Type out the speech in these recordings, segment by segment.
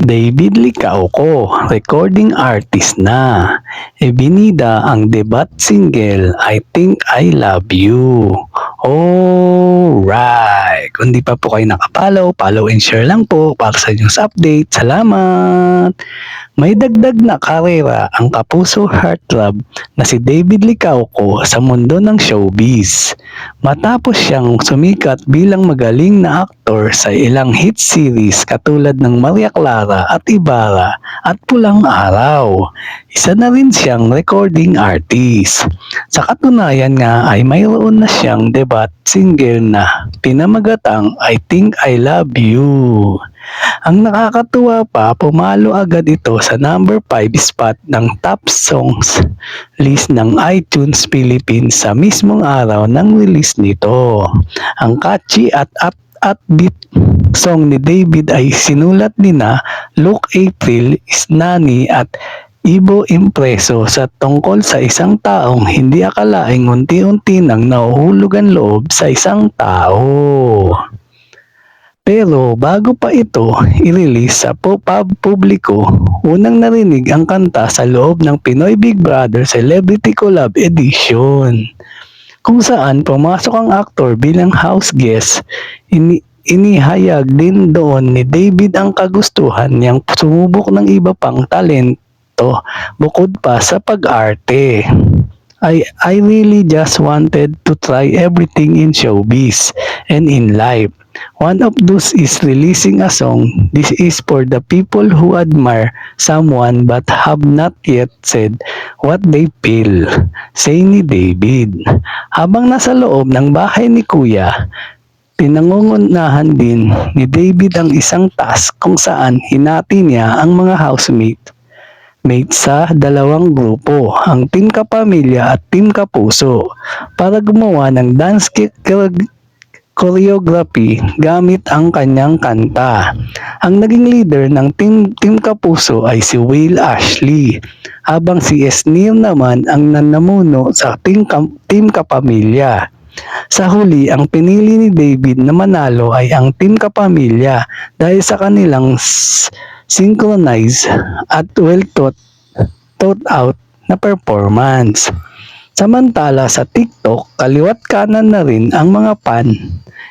David Licauco, recording artist na. Ebinida ang debut single, I Think I Love You. Alright! Kung di pa po kayo nakapollow, follow and share lang po para sa news update. Salamat! May dagdag na karera ang kapuso heartthrob na si David Licauco sa mundo ng showbiz. Matapos siyang sumikat bilang magaling na aktor sa ilang hit series katulad ng Maria Clara at Ibarra at Pulang Araw. Isa na rin siyang recording artist. Sa katunayan nga ay mayroon na siyang debut single na pinamagatang I Think I Love You. Ang nakakatuwa pa, pumalo agad ito sa number 5 spot ng top songs list ng iTunes Philippines sa mismong araw ng release nito. Ang catchy at upbeat song ni David ay sinulat nina Luke April, Isnani at Ibo Impreso sa tungkol sa isang taong hindi akalaing unti-unti nang nahuhulog ang loob sa isang tao. Pero bago pa ito i-release sa publiko, unang narinig ang kanta sa loob ng Pinoy Big Brother Celebrity Collab Edition, kung saan pumasok ang aktor bilang house guest. Inihayag din doon ni David ang kagustuhan niyang sumubok ng iba pang talento bukod pa sa pag-arte. I really just wanted to try everything in showbiz and in life. One of those is releasing a song. This is for the people who admire someone but have not yet said what they feel, say ni David. Habang nasa loob ng bahay ni Kuya, pinangungunahan din ni David ang isang task kung saan hinati niya ang mga housemate sa dalawang grupo, ang Team Kapamilya at Team Kapuso, para gumawa ng dance choreography gamit ang kanyang kanta. Ang naging leader ng Team Kapuso ay si Will Ashley, habang si Esnir naman ang nanamuno sa Team Kapamilya. Sa huli, ang pinili ni David na manalo ay ang Team Kapamilya dahil sa kanilang synchronized at well thought out na performance. Samantala sa TikTok, kaliwat kanan na rin ang mga fan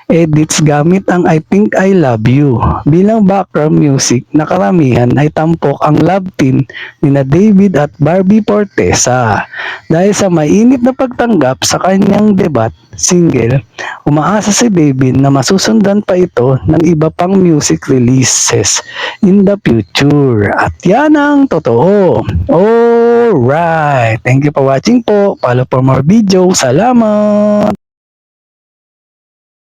edits gamit ang I Think I Love You bilang background music na karamihan ay tampok ang love team nina David at Barbie Fortesa. Dahil sa mainit na pagtanggap sa kanyang debut single, umaasa si David na masusundan pa ito ng iba pang music releases in the future. At yan ang totoo. Alright! Thank you for watching po. Follow for more video. Salamat!